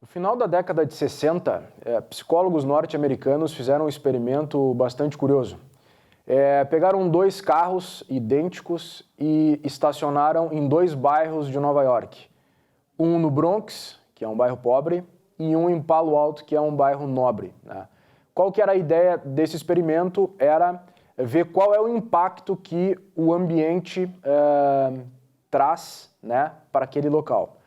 No final da década de 60, psicólogos norte-americanos fizeram um experimento bastante curioso. Pegaram 2 carros idênticos e estacionaram em 2 bairros de Nova York. Um no Bronx, que é um bairro pobre, e um em Palo Alto, que é um bairro nobre, né? Qual que era a ideia desse experimento? Era ver qual é o impacto que o ambiente traz, né, para aquele local.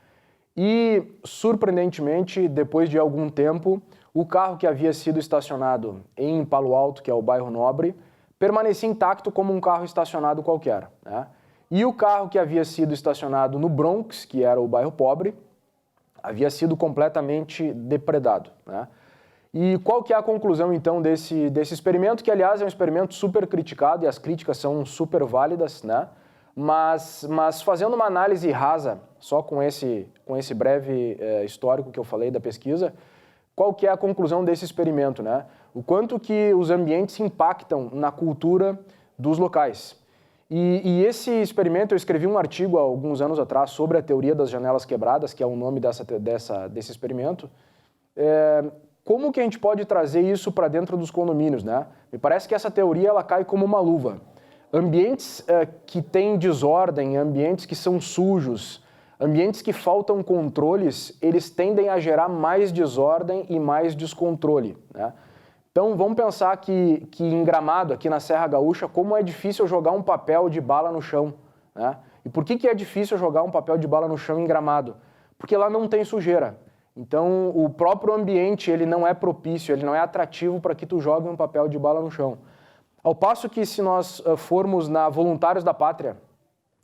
E, surpreendentemente, depois de algum tempo, o carro que havia sido estacionado em Palo Alto, que é o bairro nobre, permanecia intacto como um carro estacionado qualquer, né? E o carro que havia sido estacionado no Bronx, que era o bairro pobre, havia sido completamente depredado, né? E qual que é a conclusão, então, desse experimento, que, aliás, é um experimento super criticado e as críticas são super válidas, né? Mas fazendo uma análise rasa, só com esse breve histórico que eu falei da pesquisa, qual que é a conclusão desse experimento, né? O quanto que os ambientes impactam na cultura dos locais. E esse experimento, eu escrevi um artigo há alguns anos atrás sobre a teoria das janelas quebradas, que é o nome desse experimento. Como que a gente pode trazer isso para dentro dos condomínios, né? Me parece que essa teoria ela cai como uma luva. Ambientes que têm desordem, ambientes que são sujos, ambientes que faltam controles, eles tendem a gerar mais desordem e mais descontrole, né? Então vamos pensar que em Gramado, aqui na Serra Gaúcha, como é difícil jogar um papel de bala no chão, né? E por que é difícil jogar um papel de bala no chão em Gramado? Porque lá não tem sujeira. Então o próprio ambiente ele não é propício, ele não é atrativo para que tu jogue um papel de bala no chão. Ao passo que se nós formos na Voluntários da Pátria,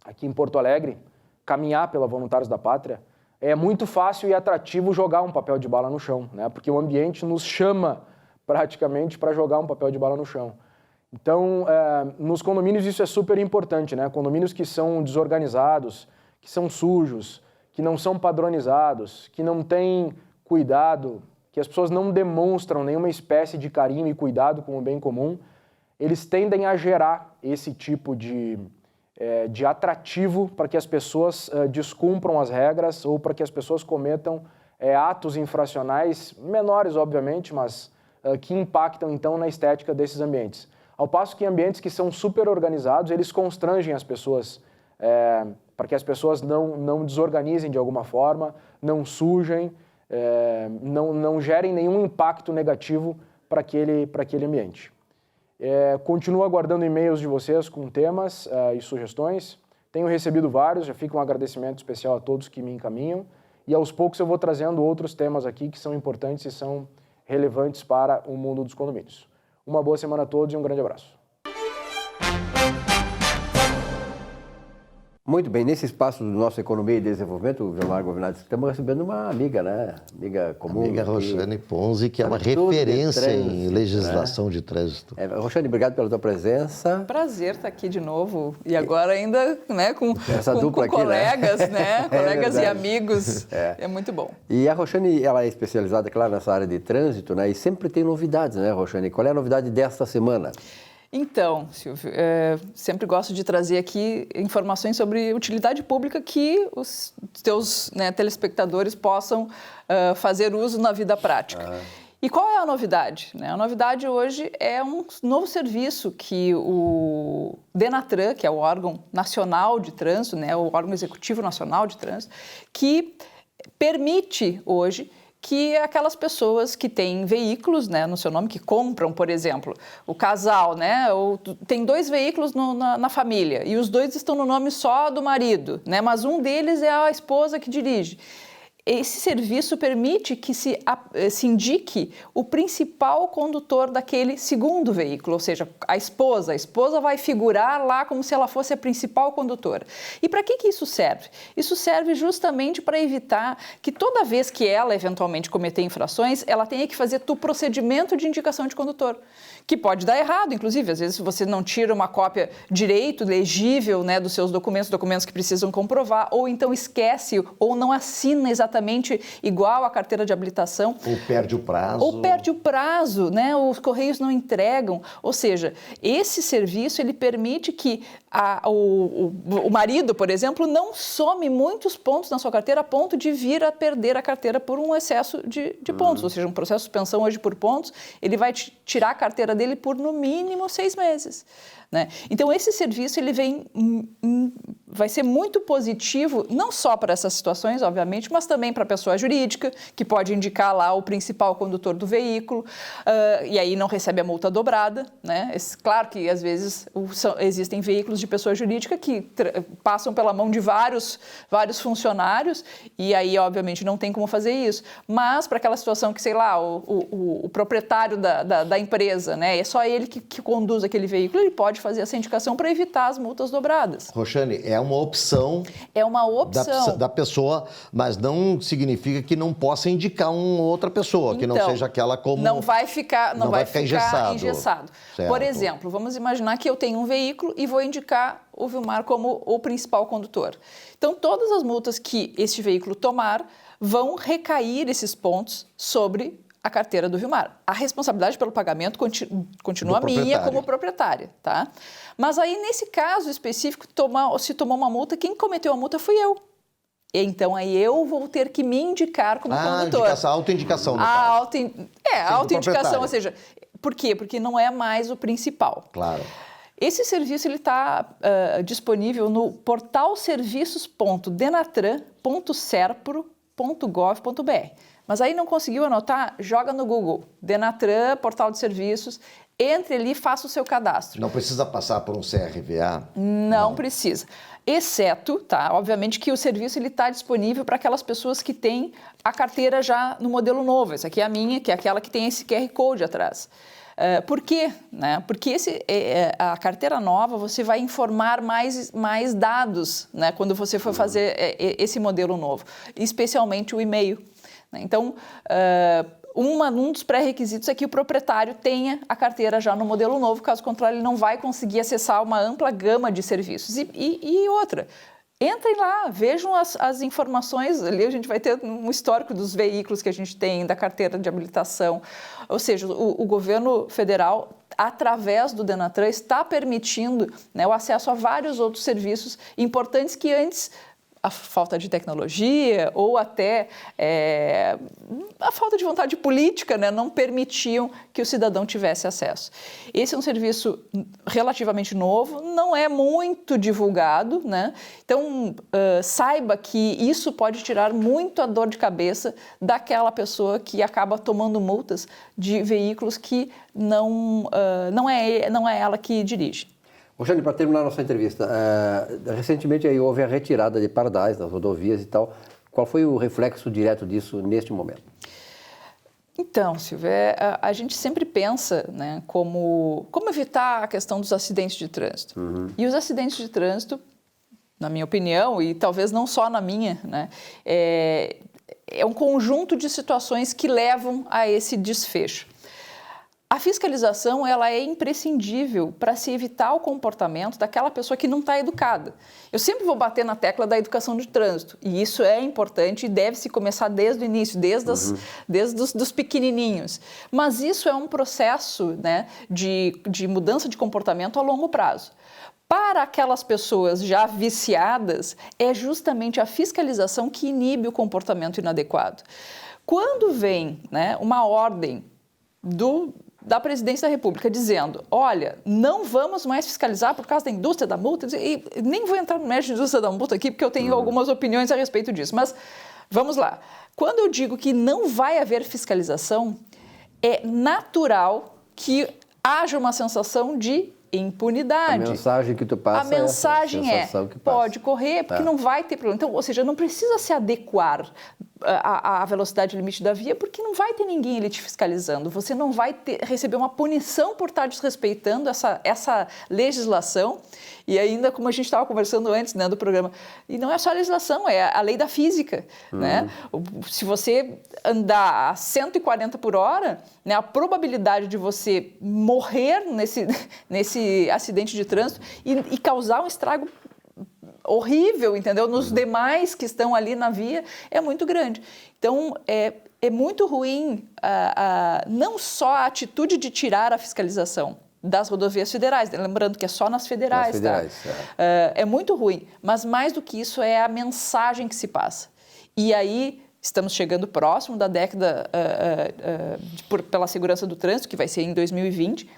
aqui em Porto Alegre, caminhar pela Voluntários da Pátria, é muito fácil e atrativo jogar um papel de bala no chão, né? Porque o ambiente nos chama praticamente para jogar um papel de bala no chão. Então, nos condomínios isso é super importante, né? Condomínios que são desorganizados, que são sujos, que não são padronizados, que não têm cuidado, que as pessoas não demonstram nenhuma espécie de carinho e cuidado com o bem comum, eles tendem a gerar esse tipo de atrativo para que as pessoas descumpram as regras ou para que as pessoas cometam atos infracionais menores, obviamente, mas que impactam, então, na estética desses ambientes. Ao passo que ambientes que são super organizados, eles constrangem as pessoas para que as pessoas não desorganizem de alguma forma, não sujem, não gerem nenhum impacto negativo para aquele ambiente. Continuo aguardando e-mails de vocês com temas e sugestões. Tenho recebido vários, já fica um agradecimento especial a todos que me encaminham. E aos poucos eu vou trazendo outros temas aqui que são importantes e são relevantes para o mundo dos condomínios. Uma boa semana a todos e um grande abraço. Muito bem, nesse espaço do nosso Economia e Desenvolvimento, João Mário Governador, estamos recebendo uma amiga, né? Amiga comum. Amiga Roxane Ponzi, que é uma referência em legislação de trânsito. Roxane, obrigado pela tua presença. Prazer estar aqui de novo. E agora ainda, né, com aqui, colegas, né? Colegas e verdade. amigos. É muito bom. E a Roxane, ela é especializada, claro, nessa área de trânsito, né? E sempre tem novidades, né, Roxane? Qual é a novidade desta semana? Então, Silvio, sempre gosto de trazer aqui informações sobre utilidade pública que os teus, né, telespectadores possam fazer uso na vida prática. E qual é a novidade? A novidade hoje é um novo serviço que o Denatran, que é o órgão nacional de trânsito, né, o órgão executivo nacional de trânsito, que permite hoje que aquelas pessoas que têm veículos, né, no seu nome, que compram, por exemplo, o casal, né, ou tem 2 veículos na família e os 2 estão no nome só do marido, né, mas um deles é a esposa que dirige. Esse serviço permite que se indique o principal condutor daquele segundo veículo, ou seja, a esposa. A esposa vai figurar lá como se ela fosse a principal condutora. E para que isso serve? Isso serve justamente para evitar que toda vez que ela eventualmente cometer infrações, ela tenha que fazer o procedimento de indicação de condutor, que pode dar errado, inclusive. Às vezes você não tira uma cópia direito, legível, né, dos seus documentos que precisam comprovar, ou então esquece ou não assina exatamente igual à carteira de habilitação. Ou perde o prazo. Ou perde o prazo, né? Os Correios não entregam. Ou seja, esse serviço ele permite que o marido, por exemplo, não some muitos pontos na sua carteira a ponto de vir a perder a carteira por um excesso de pontos. Ou seja, um processo de suspensão hoje por pontos, ele vai tirar a carteira dele por no mínimo 6 meses. Né? Então, esse serviço ele vai ser muito positivo, não só para essas situações, obviamente, mas também para a pessoa jurídica, que pode indicar lá o principal condutor do veículo, e aí não recebe a multa dobrada. Né? Claro que, às vezes, existem veículos de pessoa jurídica que passam pela mão de vários funcionários, e aí, obviamente, não tem como fazer isso. Mas, para aquela situação que, sei lá, o proprietário da empresa, né, é só ele que conduz aquele veículo, ele pode fazer essa indicação para evitar as multas dobradas. Roxane, é uma opção. É uma opção. Da pessoa, mas não significa que não possa indicar uma outra pessoa, que não seja aquela como... Não vai ficar engessado. Certo. Por exemplo, vamos imaginar que eu tenho um veículo e vou indicar o Vilmar como o principal condutor. Então, todas as multas que este veículo tomar vão recair esses pontos sobre a carteira do Vilmar. A responsabilidade pelo pagamento continua minha como proprietária, tá? Mas aí, nesse caso específico, se tomou uma multa, quem cometeu a multa fui eu. Então, aí eu vou ter que me indicar como condutor. A autoindicação. A autoindicação, ou seja, por quê? Porque não é mais o principal. Claro. Esse serviço está disponível no portal serviços.denatran.serpro.gov.br. Mas aí não conseguiu anotar? Joga no Google, Denatran, portal de serviços, entre ali e faça o seu cadastro. Não precisa passar por um CRVA? Não precisa. Exceto, tá, obviamente que o serviço está disponível para aquelas pessoas que têm a carteira já no modelo novo. Essa aqui é a minha, que é aquela que tem esse QR Code atrás. Por quê? Né? Porque a carteira nova, você vai informar mais dados, né, quando você for fazer esse modelo novo, especialmente o e-mail. Então, um dos pré-requisitos é que o proprietário tenha a carteira já no modelo novo, caso contrário, ele não vai conseguir acessar uma ampla gama de serviços. E outra, entrem lá, vejam as informações, ali a gente vai ter um histórico dos veículos que a gente tem, da carteira de habilitação, ou seja, o governo federal, através do Denatran, está permitindo, né, o acesso a vários outros serviços importantes que antes a falta de tecnologia ou até a falta de vontade política, né, não permitiam que o cidadão tivesse acesso. Esse é um serviço relativamente novo, não é muito divulgado, né? Então, saiba que isso pode tirar muito a dor de cabeça daquela pessoa que acaba tomando multas de veículos que não é ela que dirige. Roxane, para terminar nossa entrevista, recentemente aí houve a retirada de pardais das rodovias e tal. Qual foi o reflexo direto disso neste momento? Então, Silvia, a gente sempre pensa, né, como evitar a questão dos acidentes de trânsito. E os acidentes de trânsito, na minha opinião, e talvez não só na minha, né, é um conjunto de situações que levam a esse desfecho. A fiscalização ela é imprescindível para se evitar o comportamento daquela pessoa que não está educada. Eu sempre vou bater na tecla da educação de trânsito, e isso é importante e deve-se começar desde o início, desde os pequenininhos. Mas isso é um processo, né, de mudança de comportamento a longo prazo. Para aquelas pessoas já viciadas, é justamente a fiscalização que inibe o comportamento inadequado. Quando vem, né, uma ordem da Presidência da República dizendo, olha, não vamos mais fiscalizar por causa da indústria da multa, e nem vou entrar no mérito da indústria da multa aqui, porque eu tenho algumas opiniões a respeito disso, mas vamos lá. Quando eu digo que não vai haver fiscalização, é natural que haja uma sensação de impunidade. A mensagem que tu passa a mensagem é essa, que pode correr, porque não vai ter problema. Então, ou seja, não precisa se adequar à velocidade limite da via, porque não vai ter ninguém ali te fiscalizando. Você não vai receber uma punição por estar desrespeitando essa legislação. E ainda, como a gente estava conversando antes, né, do programa, e não é só a legislação, é a lei da física. Né? Se você andar a 140 por hora, né, a probabilidade de você morrer nesse acidente de trânsito e causar um estrago horrível, entendeu? Nos demais que estão ali na via, é muito grande. Então, é muito ruim não só a atitude de tirar a fiscalização das rodovias federais, lembrando que é só nas federais, tá? É muito ruim, mas mais do que isso é a mensagem que se passa. E aí, estamos chegando próximo da década pela segurança do trânsito, que vai ser em 2020,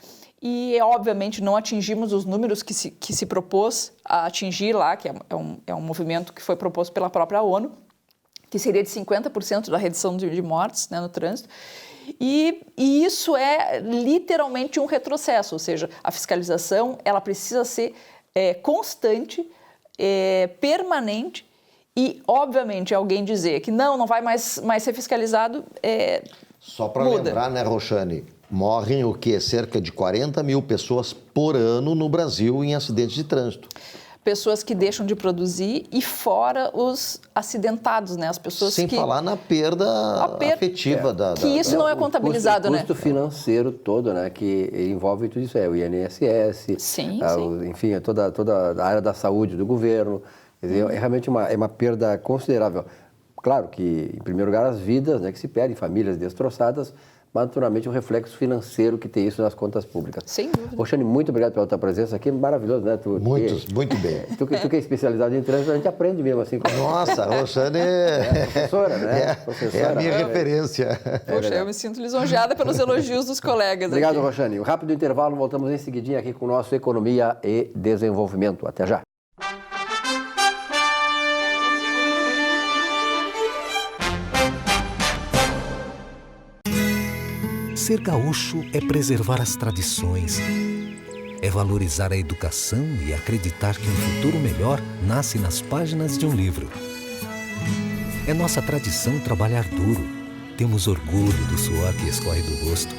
e, obviamente, não atingimos os números que se propôs a atingir lá, que é um movimento que foi proposto pela própria ONU, que seria de 50% da redução de mortes, né, no trânsito. E isso é literalmente um retrocesso, ou seja, a fiscalização ela precisa ser constante, permanente, e, obviamente, alguém dizer que não vai mais ser fiscalizado, Só para lembrar, né, Roxane? Morrem o quê? Cerca de 40 mil pessoas por ano no Brasil em acidentes de trânsito. Pessoas que deixam de produzir e fora os acidentados, né? As pessoas Sem falar na perda afetiva que isso não é contabilizado, né? O custo financeiro todo, né? Que envolve tudo isso, o INSS, sim. Enfim, toda a área da saúde do governo. Quer dizer, é realmente uma perda considerável. Claro que, em primeiro lugar, as vidas, né, que se perdem, famílias destroçadas, mas, naturalmente, o reflexo financeiro que tem isso nas contas públicas. Sem dúvida. Roxane, muito obrigado pela tua presença aqui, maravilhoso, né? Muito bem. Tu que é especializado em trânsito, a gente aprende mesmo assim. Nossa, a Roxane é professora, né? É a minha referência. Poxa, eu me sinto lisonjeada pelos elogios dos colegas. Obrigado, aqui. Roxane. Um rápido intervalo, voltamos em seguidinha aqui com o nosso Economia e Desenvolvimento. Até já. Ser gaúcho é preservar as tradições, é valorizar a educação e acreditar que um futuro melhor nasce nas páginas de um livro. É nossa tradição trabalhar duro. Temos orgulho do suor que escorre do rosto.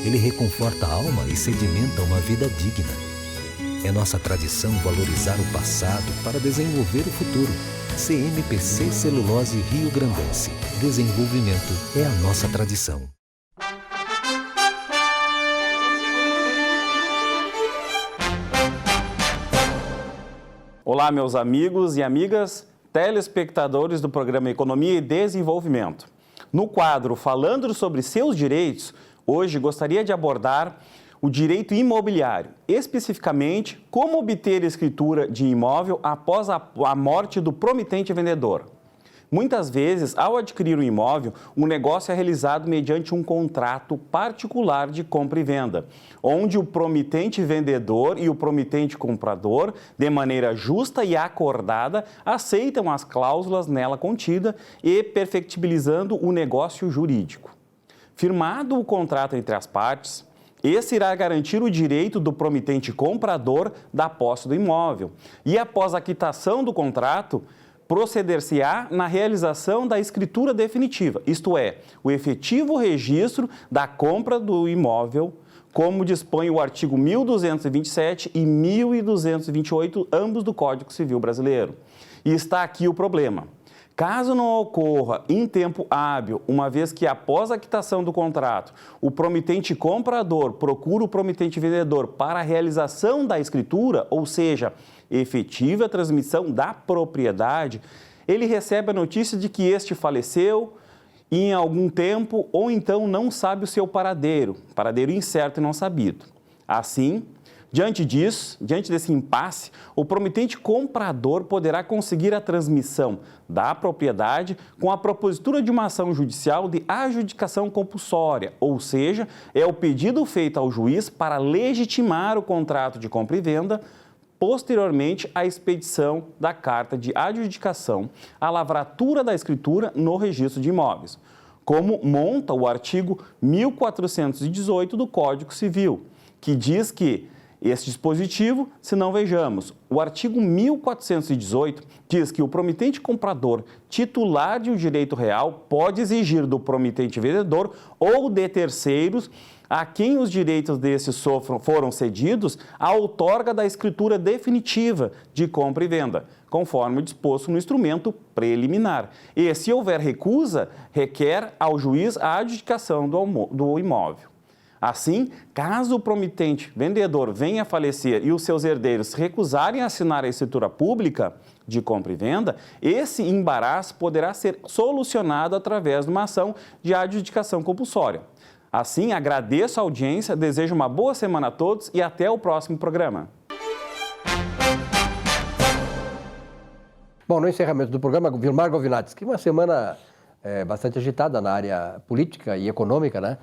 Ele reconforta a alma e sedimenta uma vida digna. É nossa tradição valorizar o passado para desenvolver o futuro. CMPC Celulose Rio Grandense. Desenvolvimento é a nossa tradição. Olá, meus amigos e amigas, telespectadores do programa Economia e Desenvolvimento. No quadro Falando sobre seus direitos, hoje gostaria de abordar o direito imobiliário, especificamente como obter escritura de imóvel após a morte do promitente vendedor. Muitas vezes, ao adquirir um imóvel, o negócio é realizado mediante um contrato particular de compra e venda, onde o promitente vendedor e o promitente comprador, de maneira justa e acordada, aceitam as cláusulas nela contidas e perfectibilizando o negócio jurídico. Firmado o contrato entre as partes, esse irá garantir o direito do promitente comprador da posse do imóvel e, após a quitação do contrato, proceder-se-á na realização da escritura definitiva, isto é, o efetivo registro da compra do imóvel, como dispõe o artigo 1227 e 1228, ambos do Código Civil Brasileiro. E está aqui o problema. Caso não ocorra em tempo hábil, uma vez que após a quitação do contrato, o promitente comprador procura o promitente vendedor para a realização da escritura, ou seja, efetiva transmissão da propriedade, ele recebe a notícia de que este faleceu em algum tempo ou então não sabe o seu paradeiro incerto e não sabido. Assim, diante desse impasse, o promitente comprador poderá conseguir a transmissão da propriedade com a propositura de uma ação judicial de adjudicação compulsória, ou seja, é o pedido feito ao juiz para legitimar o contrato de compra e venda, posteriormente à expedição da carta de adjudicação, à lavratura da escritura no registro de imóveis, como monta o artigo 1418 do Código Civil, que diz que esse dispositivo, se não vejamos, o artigo 1418 diz que o promitente comprador titular de um direito real pode exigir do promitente vendedor ou de terceiros a quem os direitos desses foram cedidos a outorga da escritura definitiva de compra e venda, conforme disposto no instrumento preliminar. E, se houver recusa, requer ao juiz a adjudicação do imóvel. Assim, caso o promitente vendedor venha a falecer e os seus herdeiros recusarem a assinar a escritura pública de compra e venda, esse embaraço poderá ser solucionado através de uma ação de adjudicação compulsória. Assim, agradeço a audiência, desejo uma boa semana a todos e até o próximo programa. Bom, no encerramento do programa, Vilmar Govinates, que uma semana bastante agitada na área política e econômica, né?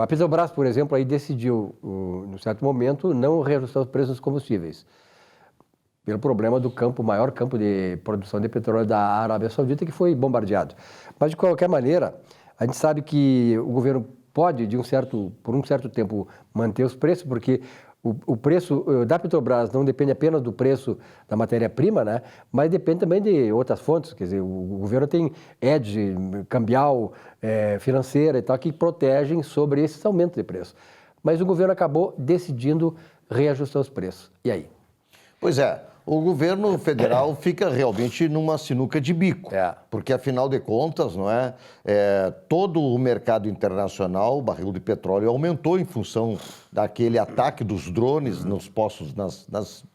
A Petrobras, por exemplo, aí decidiu, num certo momento, não reajustar os preços dos combustíveis, pelo problema do maior campo de produção de petróleo da Arábia Saudita, que foi bombardeado. Mas, de qualquer maneira, a gente sabe que o governo pode, por um certo tempo, manter os preços, porque o preço da Petrobras não depende apenas do preço da matéria-prima, né? Mas depende também de outras fontes. Quer dizer, o governo tem hedge cambial, financeira e tal, que protegem sobre esses aumentos de preço. Mas o governo acabou decidindo reajustar os preços. E aí? Pois é. O governo federal fica realmente numa sinuca de bico, porque, afinal de contas, não é, todo o mercado internacional, o barril de petróleo aumentou em função daquele ataque dos drones nos postos, nas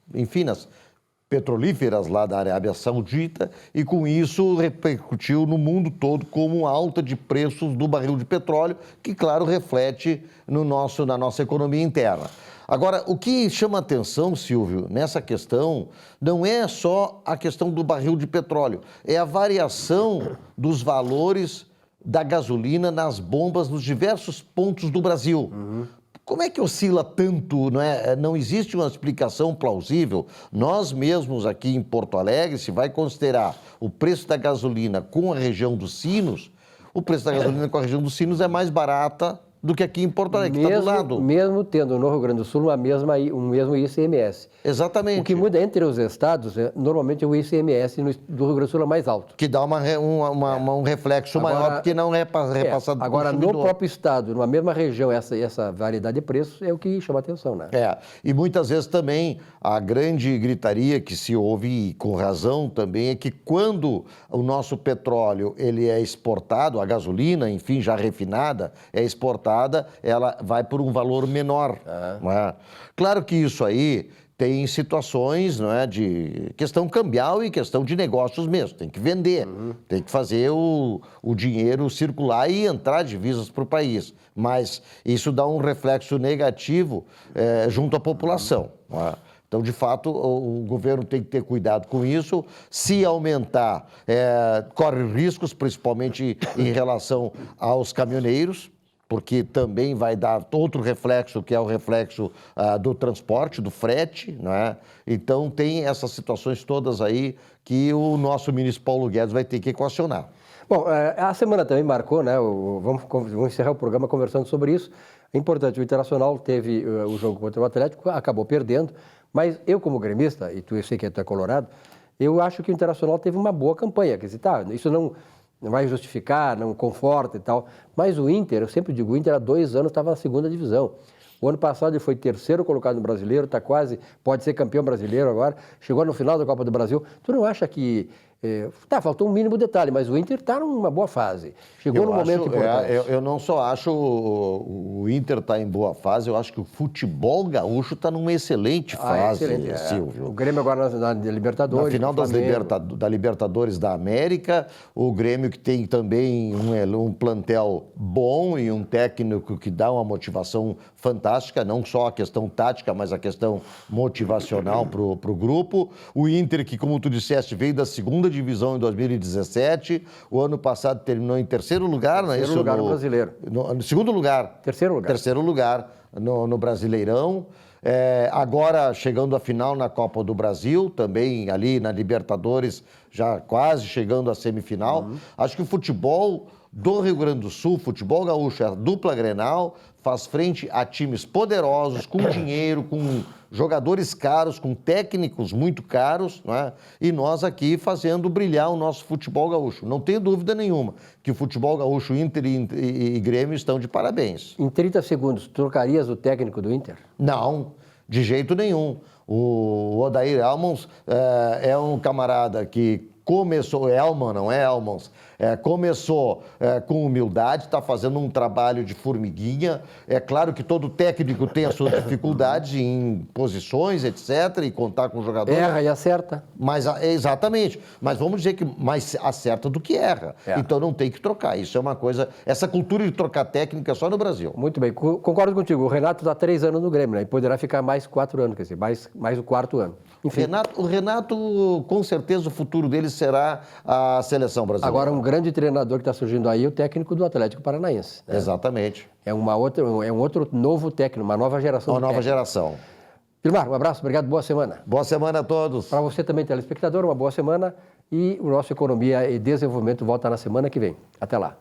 petrolíferas lá da Arábia Saudita, e com isso repercutiu no mundo todo como uma alta de preços do barril de petróleo, que, claro, reflete na nossa economia interna. Agora, o que chama atenção, Silvio, nessa questão, não é só a questão do barril de petróleo, é a variação dos valores da gasolina nas bombas nos diversos pontos do Brasil. Como é que oscila tanto, não é? Não existe uma explicação plausível. Nós mesmos aqui em Porto Alegre, se vai considerar o preço da gasolina com a região dos Sinos, o preço da gasolina com a região dos Sinos é mais barata do que aqui em Porto Alegre, que está do lado. Mesmo tendo no Rio Grande do Sul um mesmo ICMS. Exatamente. O que muda entre os estados, normalmente o ICMS do Rio Grande do Sul é mais alto. Que dá um reflexo maior, porque não é repassado para o Agora, consumidor. no próprio estado, numa mesma região, essa variedade de preços é o que chama atenção, né? E muitas vezes também a grande gritaria que se ouve, e com razão também, é que quando o nosso petróleo ele é exportado, a gasolina, enfim, já refinada, é exportada, ela vai por um valor menor. Não é? Claro que isso aí tem situações, não é, de questão cambial e questão de negócios mesmo. Tem que vender, tem que fazer o dinheiro circular e entrar divisas para o país. Mas isso dá um reflexo negativo junto à população. Não é? Então, de fato, o governo tem que ter cuidado com isso. Se aumentar, corre riscos, principalmente em relação aos caminhoneiros, porque também vai dar outro reflexo, que é o reflexo do transporte, do frete, não é? Então, tem essas situações todas aí que o nosso ministro Paulo Guedes vai ter que equacionar. Bom, a semana também marcou, né? Vamos encerrar o programa conversando sobre isso. É importante, o Internacional teve o jogo contra o Atlético, acabou perdendo, mas eu, como gremista, e eu sei que tu é colorado, eu acho que o Internacional teve uma boa campanha. Quer dizer, isso não vai justificar, não conforta e tal, Mas o Inter, eu sempre digo, o Inter há 2 anos estava na segunda divisão. O ano passado ele foi terceiro colocado no Brasileiro, está quase, pode ser campeão brasileiro agora, chegou no final da Copa do Brasil. Tu não acha que... faltou um mínimo detalhe, mas o Inter está numa boa fase. Chegou num momento importante. Eu não só acho o Inter está em boa fase, eu acho que o futebol gaúcho está numa excelente fase, excelente, Silvio. O Grêmio agora na Libertadores. Na final da Libertadores da América, o Grêmio que tem também um plantel bom e um técnico que dá uma motivação fantástica, não só a questão tática, mas a questão motivacional para o grupo. O Inter que, como tu disseste, veio da segunda divisão em 2017, o ano passado terminou em terceiro lugar, não é isso? Terceiro lugar no Brasileiro. No segundo lugar. Terceiro lugar. Terceiro lugar no Brasileirão. Agora chegando à final na Copa do Brasil, também ali na Libertadores, já quase chegando à semifinal. Acho que o futebol do Rio Grande do Sul, futebol gaúcho, a dupla Grenal, faz frente a times poderosos, com dinheiro, com jogadores caros, com técnicos muito caros, não é? E nós aqui fazendo brilhar o nosso futebol gaúcho. Não tenho dúvida nenhuma que o futebol gaúcho, Inter e Grêmio estão de parabéns. Em 30 segundos, trocarias o técnico do Inter? Não, de jeito nenhum. O Odair Helmans é um camarada que começou, Helman, não é Helmans, começou com humildade, está fazendo um trabalho de formiguinha. É claro que todo técnico tem as suas dificuldades em posições, etc., e contar com o jogador. Erra e acerta. Exatamente. Mas vamos dizer que mais acerta do que erra. Então não tem que trocar. Isso é uma coisa... Essa cultura de trocar técnica é só no Brasil. Muito bem. Concordo contigo. O Renato está 3 anos no Grêmio, né? E poderá ficar mais 4 anos, quer dizer, mais o 4º ano. Enfim. O Renato, com certeza, o futuro dele será a seleção brasileira. Agora, um grande treinador que está surgindo aí é o técnico do Atlético Paranaense. Né? Exatamente. É um outro novo técnico, uma nova geração. Uma nova geração. Vilmar, um abraço, obrigado, boa semana. Boa semana a todos. Para você também, telespectador, uma boa semana. E o nosso Economia e Desenvolvimento volta na semana que vem. Até lá.